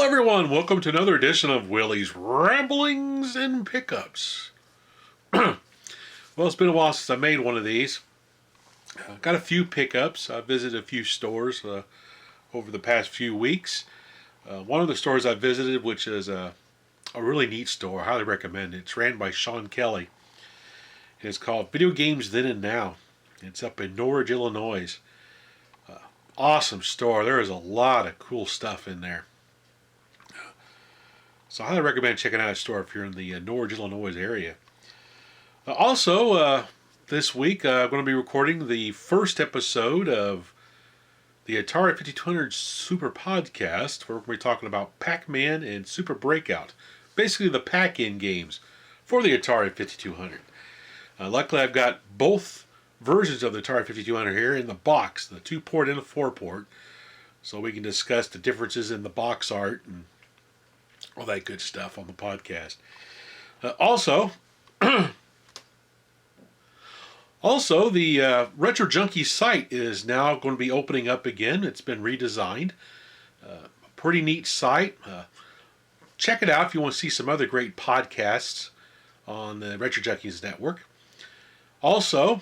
everyone, welcome to another edition of Willie's Ramblings and Pickups. Well, it's been a while since I made one of these. Got a few pickups. I visited a few stores over the past few weeks. One of the stores I visited, which is a really neat store, I highly recommend it. It's ran by Sean Kelly. It's called Video Games Then and Now. It's up in Norridge, Illinois. Awesome store. There is a lot of cool stuff in there. So I highly recommend checking out a store if you're in the Norridge, Illinois area. Also, this week I'm going to be recording the first episode of the Atari 5200 Super Podcast, where we're going to be talking about Pac-Man and Super Breakout. Basically the pack-in games for the Atari 5200. Luckily I've got both versions of the Atari 5200 here in the box, the 2-port and the 4-port, so we can discuss the differences in the box art and all that good stuff on the podcast. Also, the RetroJunkies site is now going to be opening up again. It's been redesigned. A pretty neat site. Check it out if you want to see some other great podcasts on the RetroJunkies network. Also,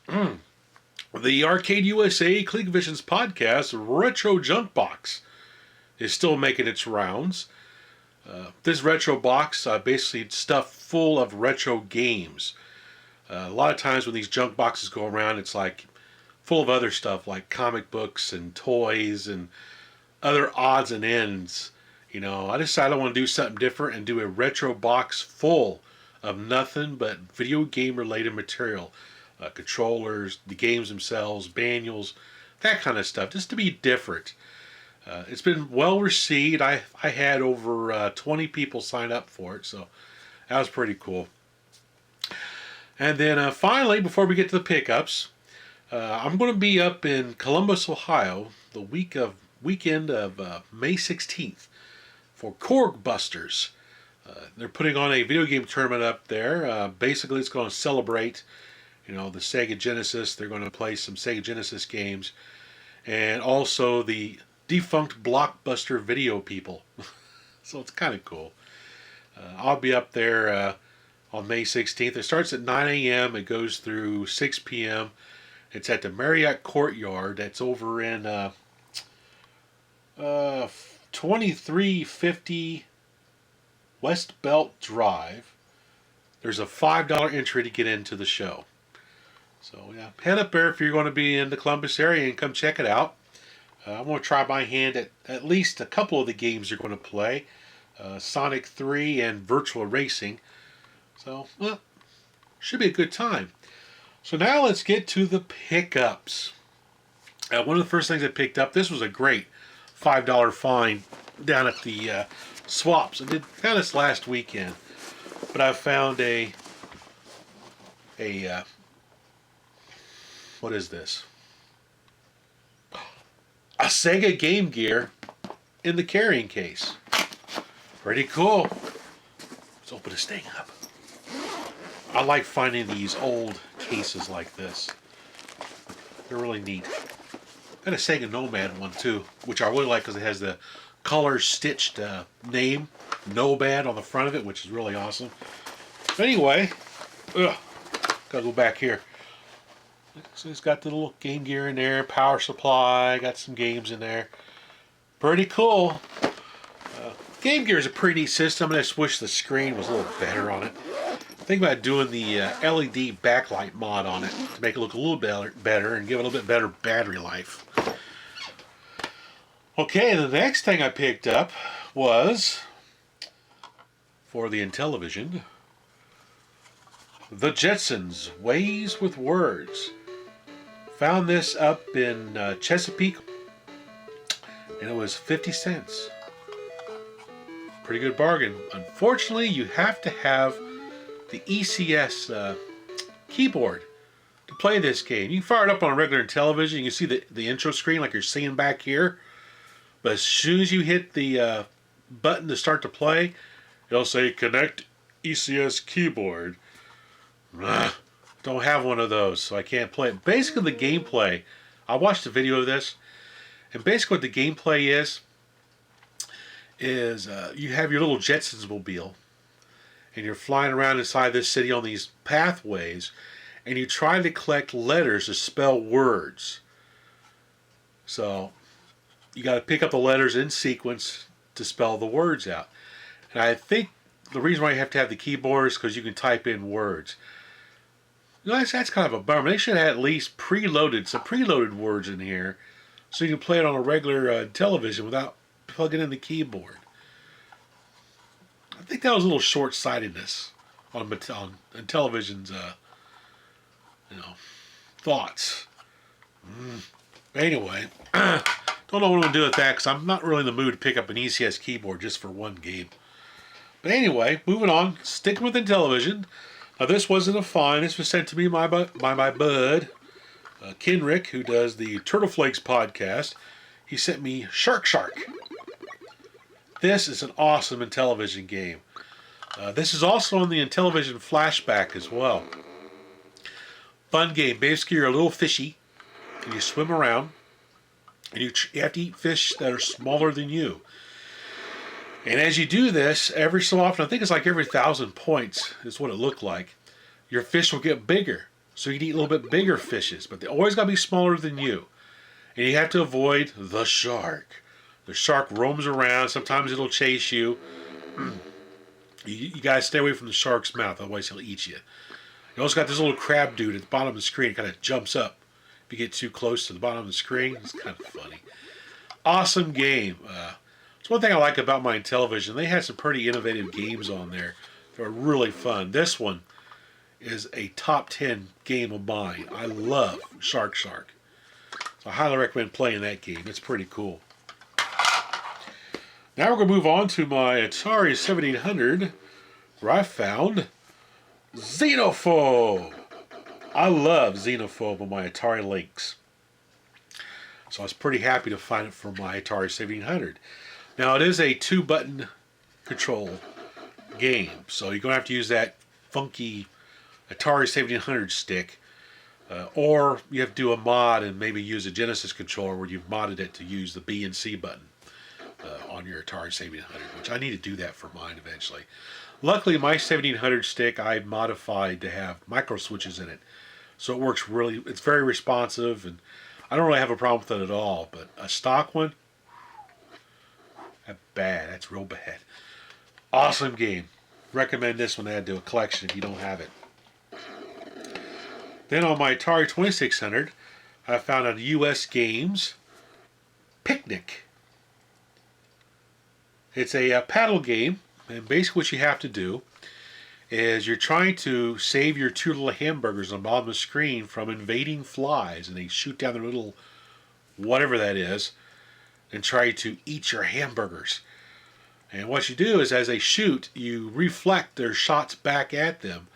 the Arcade USA ColecoVision's podcast, Retro Junk Box, is still making its rounds. This retro box basically stuffed full of retro games. A lot of times when these junk boxes go around, it's like full of other stuff like comic books and toys and other odds and ends. You know, I decided I want to do something different and do a retro box full of nothing but video game related material. Controllers, the games themselves, manuals, that kind of stuff, just to be different. It's been well received. I had over 20 people sign up for it, so that was pretty cool. And then finally, before we get to the pickups, I'm going to be up in Columbus, Ohio, the weekend of May 16th for Korg Busters. They're putting on a video game tournament up there. Basically, it's going to celebrate, the Sega Genesis. They're going to play some Sega Genesis games, and also the defunct Blockbuster video people. So it's kind of cool. I'll be up there on May 16th. It starts at 9 a.m. It goes through 6 p.m. It's at the Marriott Courtyard. That's over in 2350 West Belt Drive. There's a $5 entry to get into the show. So yeah, head up there if you're going to be in the Columbus area and come check it out. I'm going to try my hand at least a couple of the games you're going to play. Sonic 3 and Virtual Racing. So, well, should be a good time. So now let's get to the pickups. One of the first things I picked up, this was a great $5 find down at the Swaps. I found this last weekend. But I found what is this? A Sega Game Gear in the carrying case. Pretty cool. Let's open this thing up. I like finding these old cases like this. They're really neat. Got a Sega Nomad one too, which I really like because it has the color stitched name Nomad on the front of it, which is really awesome. But anyway, gotta go back here. So it's got the little Game Gear in there, power supply, got some games in there. Pretty cool. Game Gear is a pretty neat system. I just wish the screen was a little better on it. Think about doing the LED backlight mod on it to make it look a little better and give it a little bit better battery life. Okay, the next thing I picked up was for the Intellivision, The Jetsons, Ways with Words. Found this up in Chesapeake, and it was 50 cents. Pretty good bargain. Unfortunately, you have to have the ECS keyboard to play this game. You can fire it up on a regular television. You can see the intro screen like you're seeing back here. But as soon as you hit the button to start to play, it'll say connect ECS keyboard. Don't have one of those, so I can't play it. Basically, the gameplay, I watched a video of this, and basically what the gameplay is is you have your little Jetsons mobile, and you're flying around inside this city on these pathways, and you try to collect letters to spell words. So you got to pick up the letters in sequence to spell the words out. And I think the reason why you have to have the keyboard is because you can type in words. You know, that's kind of a bummer. They should have at least some preloaded words in here, so you can play it on a regular television without plugging in the keyboard. I think that was a little short-sightedness on television's, thoughts. Anyway, don't know what I'm going to do with that because I'm not really in the mood to pick up an ECS keyboard just for one game. But anyway, moving on, sticking with the television. Now this wasn't a fine. This was sent to me by my bud, Kenrick, who does the Turtle Flakes podcast. He sent me Shark. This is an awesome Intellivision game. This is also on the Intellivision Flashback as well. Fun game. Basically, you're a little fishy, and you swim around, and you have to eat fish that are smaller than you. And as you do this, every so often, I think it's like every 1,000 points is what it looked like, your fish will get bigger. So you can eat a little bit bigger fishes, but they always got to be smaller than you. And you have to avoid the shark. The shark roams around. Sometimes it'll chase you. You got to stay away from the shark's mouth, otherwise he'll eat you. You also got this little crab dude at the bottom of the screen. It kind of jumps up if you get too close to the bottom of the screen. It's kind of funny. Awesome game. It's one thing I like about my Intellivision. They had some pretty innovative games on there. They were really fun. This one is a top 10 game of mine. I love Shark. So I highly recommend playing that game. It's pretty cool. Now we're going to move on to my Atari 7800, where I found Xenophobe. I love Xenophobe on my Atari Lynx. So I was pretty happy to find it for my Atari 7800. Now, it is a 2-button control game, so you're going to have to use that funky Atari 7800 stick, or you have to do a mod and maybe use a Genesis controller where you've modded it to use the B and C button on your Atari 7800, which I need to do that for mine eventually. Luckily, my 7800 stick I modified to have micro switches in it, so it works it's very responsive, and I don't really have a problem with it at all, but a stock one, that's real bad. Awesome game. Recommend this one to add to a collection if you don't have it. Then on my Atari 2600, I found on US Games Picnic. It's a paddle game, and basically what you have to do is you're trying to save your two little hamburgers on the bottom of the screen from invading flies, and they shoot down their little whatever that is and try to eat your hamburgers. And what you do is as they shoot, you reflect their shots back at them,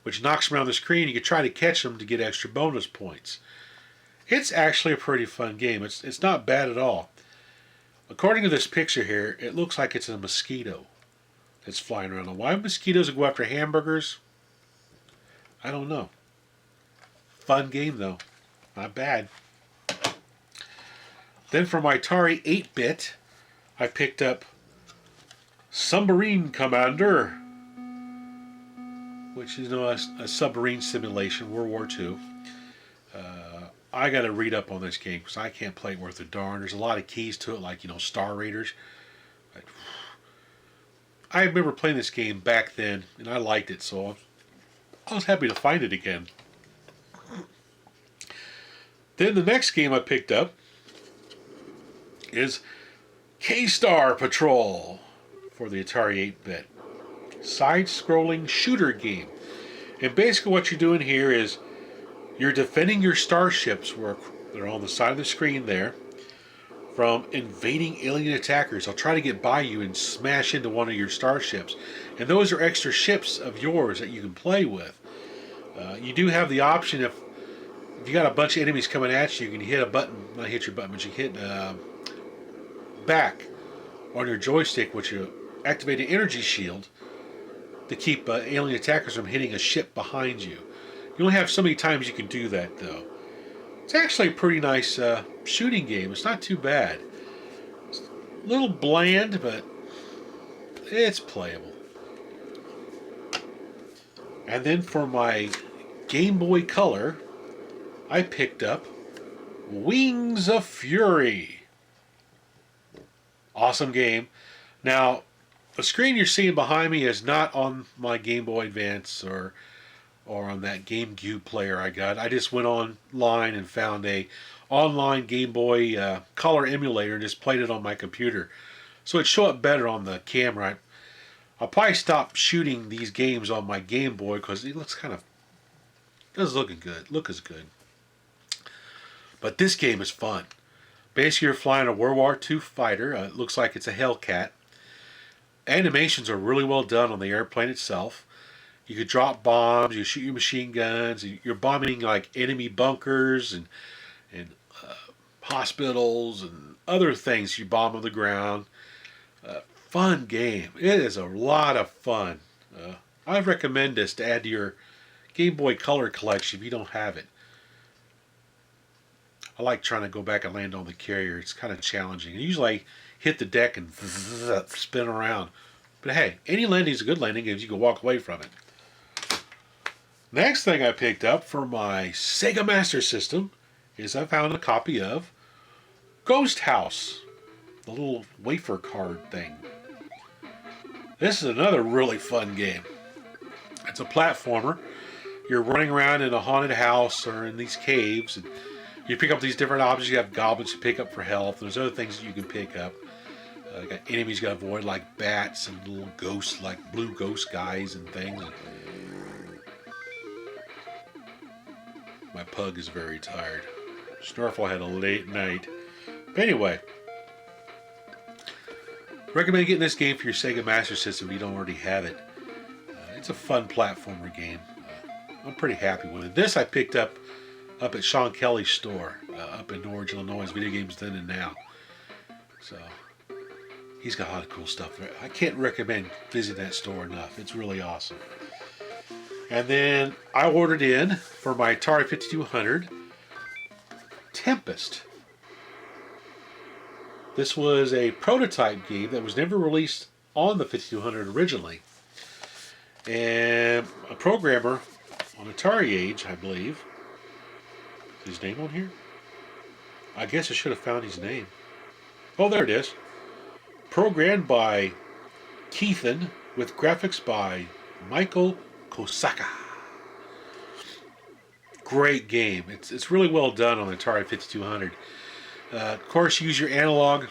which knocks them around the screen. You can try to catch them to get extra bonus points. It's actually a pretty fun game. It's not bad at all. According to this picture here, it looks like it's a mosquito that's flying around. Why mosquitoes would go after hamburgers? I don't know. Fun game though. Not bad. Then for my Atari 8-bit, I picked up Submarine Commander, which is a submarine simulation, World War II. I got to read up on this game because I can't play it worth a darn. There's a lot of keys to it, like, Star Raiders. But I remember playing this game back then, and I liked it, so I was happy to find it again. Then the next game I picked up is K-Star Patrol for the Atari 8-bit. Side-scrolling shooter game. And basically what you're doing here is you're defending your starships, where they're on the side of the screen there, from invading alien attackers. They'll try to get by you and smash into one of your starships. And those are extra ships of yours that you can play with. You do have the option, if you got a bunch of enemies coming at you, you can hit a button, not hit your button, but you hit back on your joystick, which you activate an energy shield to keep alien attackers from hitting a ship behind you. You only have so many times you can do that, though. It's actually a pretty nice shooting game. It's not too bad. It's a little bland, but it's playable. And then for my Game Boy Color, I picked up Wings of Fury. Awesome game. Now, the screen you're seeing behind me is not on my Game Boy Advance or on that GameCube player I got. I just went online and found a online Game Boy Color emulator and just played it on my computer. So it'd show up better on the camera. I'll probably stop shooting these games on my Game Boy because it looks kind of, doesn't look as good. But this game is fun. Basically, you're flying a World War II fighter. It looks like it's a Hellcat. Animations are really well done on the airplane itself. You could drop bombs, you shoot your machine guns, you're bombing like enemy bunkers and hospitals and other things you bomb on the ground. Fun game. It is a lot of fun. I recommend this to add to your Game Boy Color collection if you don't have it. I like trying to go back and land on the carrier. It's kind of challenging. Usually I hit the deck and spin around. But hey, any landing is a good landing if you can walk away from it. Next thing I picked up for my Sega Master System is I found a copy of Ghost House, the little wafer card thing. This is another really fun game. It's a platformer. You're running around in a haunted house or in these caves, and you pick up these different objects. You have goblins to pick up for health. There's other things that you can pick up. You got enemies you got to avoid, like bats and little ghosts, like blue ghost guys and things. My pug is very tired. Snorfel had a late night. But anyway, recommend getting this game for your Sega Master System if you don't already have it. It's a fun platformer game. I'm pretty happy with it. This I picked up at Sean Kelly's store up in Norwich, Illinois. Video Games Then and Now. So he's got a lot of cool stuff there. I can't recommend visiting that store enough. It's really awesome. And then I ordered in for my Atari 5200 Tempest. This was a prototype game that was never released on the 5200 originally. And a programmer on Atari Age, I believe. Is his name on here? I guess I should have found his name. Oh, there it is. Programmed by Keithan with graphics by Michael Kosaka. Great game. It's really well done on the Atari 5200. Of course, you use your analog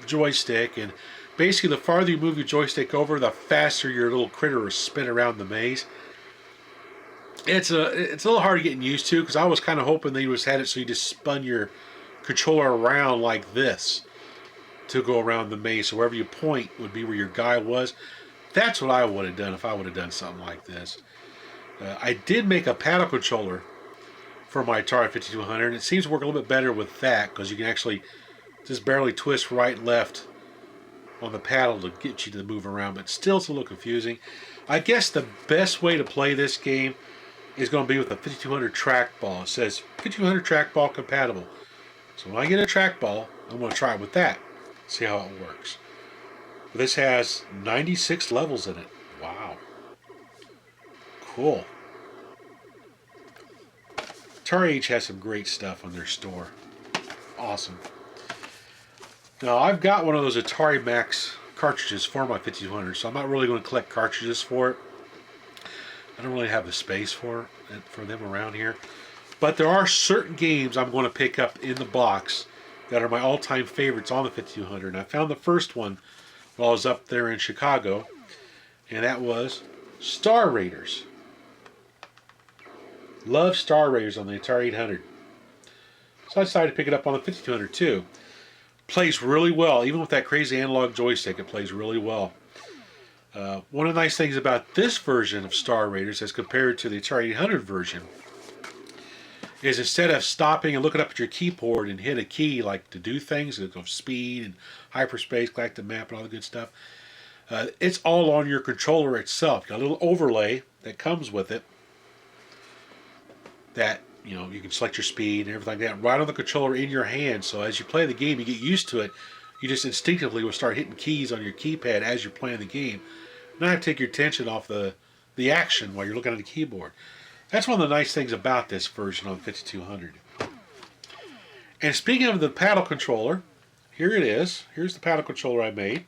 joystick, and basically the farther you move your joystick over, the faster your little critter will spin around the maze. It's a little hard getting used to because I was kind of hoping they just had it so you just spun your controller around like this to go around the maze. So wherever you point would be where your guy was. That's what I would have done if I would have done something like this. I did make a paddle controller for my Atari 5200, and it seems to work a little bit better with that because you can actually just barely twist right and left on the paddle to get you to move around, but still it's a little confusing. I guess the best way to play this game is going to be with a 5200 trackball. It says 5200 trackball compatible. So when I get a trackball, I'm going to try it with that, see how it works. This has 96 levels in it. Wow. Cool. Atari Age has some great stuff on their store. Awesome. Now, I've got one of those Atari Max cartridges for my 5200, so I'm not really going to collect cartridges for it. I don't really have the space for them around here. But there are certain games I'm going to pick up in the box that are my all-time favorites on the 5200. And I found the first one while I was up there in Chicago, and that was Star Raiders. Love Star Raiders on the Atari 800. So I decided to pick it up on the 5200 too. Plays really well, even with that crazy analog joystick. It plays really well. One of the nice things about this version of Star Raiders as compared to the Atari 800 version is instead of stopping and looking up at your keyboard and hit a key like to do things, like of speed and hyperspace, galactic map and all the good stuff, it's all on your controller itself. You got a little overlay that comes with it that you can select your speed and everything like that right on the controller in your hand. So as you play the game, you get used to it. you just instinctively will start hitting keys on your keypad as you're playing the game. Not have to take your attention off the action while you're looking at the keyboard. That's one of the nice things about this version on the 5200. And speaking of the paddle controller, here it is. Here's the paddle controller I made.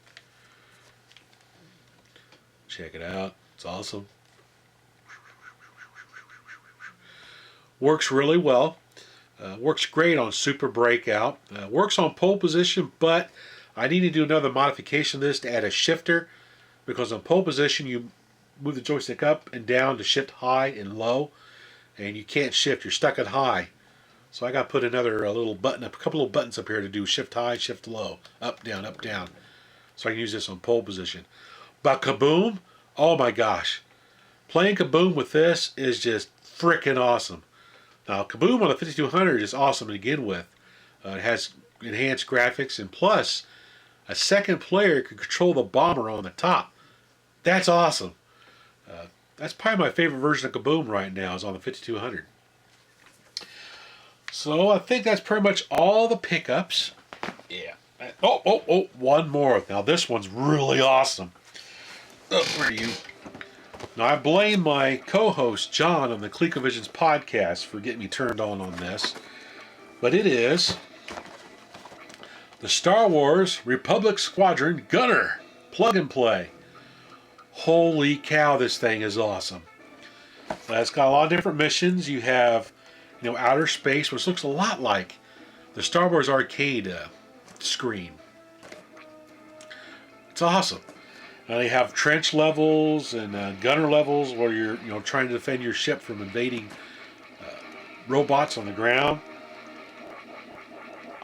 Check it out. It's awesome. Works really well. Works great on Super Breakout. Works on pole position, but I need to do another modification of this to add a shifter, because on pole position you move the joystick up and down to shift high and low, and you can't shift. You're stuck at high. So I got to put another little button up, a couple of buttons up here to do shift high, shift low, up, down, so I can use this on pole position. But Kaboom, oh my gosh. Playing Kaboom with this is just freaking awesome. Now, Kaboom on the 5200 is awesome to begin with. It has enhanced graphics, and plus, a second player can control the bomber on the top. That's awesome. That's probably my favorite version of Kaboom right now, is on the 5200. So I think that's pretty much all the pickups. Yeah. Oh, one more. Now this one's really awesome. Oh, where are you? Now I blame my co-host John on the ColecoVisions podcast for getting me turned on this. But it is the Star Wars Republic Squadron Gunner plug and play. Holy cow, this thing is awesome. It's got a lot of different missions. You have, outer space, which looks a lot like the Star Wars arcade screen. It's awesome. They have trench levels and gunner levels where you're trying to defend your ship from invading robots on the ground.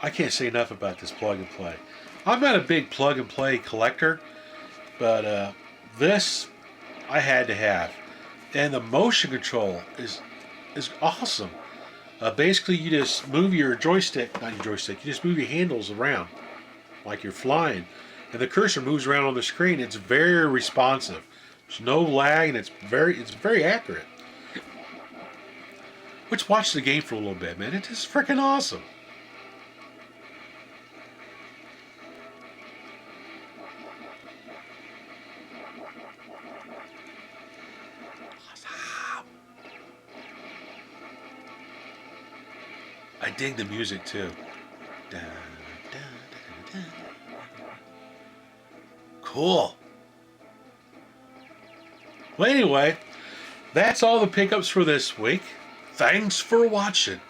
I can't say enough about this plug and play. I'm not a big plug and play collector, but this I had to have. And the motion control is awesome. Basically, you just move your joystick, not your joystick, you just move your handles around like you're flying. And the cursor moves around on the screen. It's very responsive. There's no lag, and it's very accurate. Let's watch the game for a little bit, man. It is freaking awesome. I dig the music too. Dun, dun, dun, dun. Cool. Well, anyway, that's all the pickups for this week. Thanks for watching.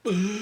Uh,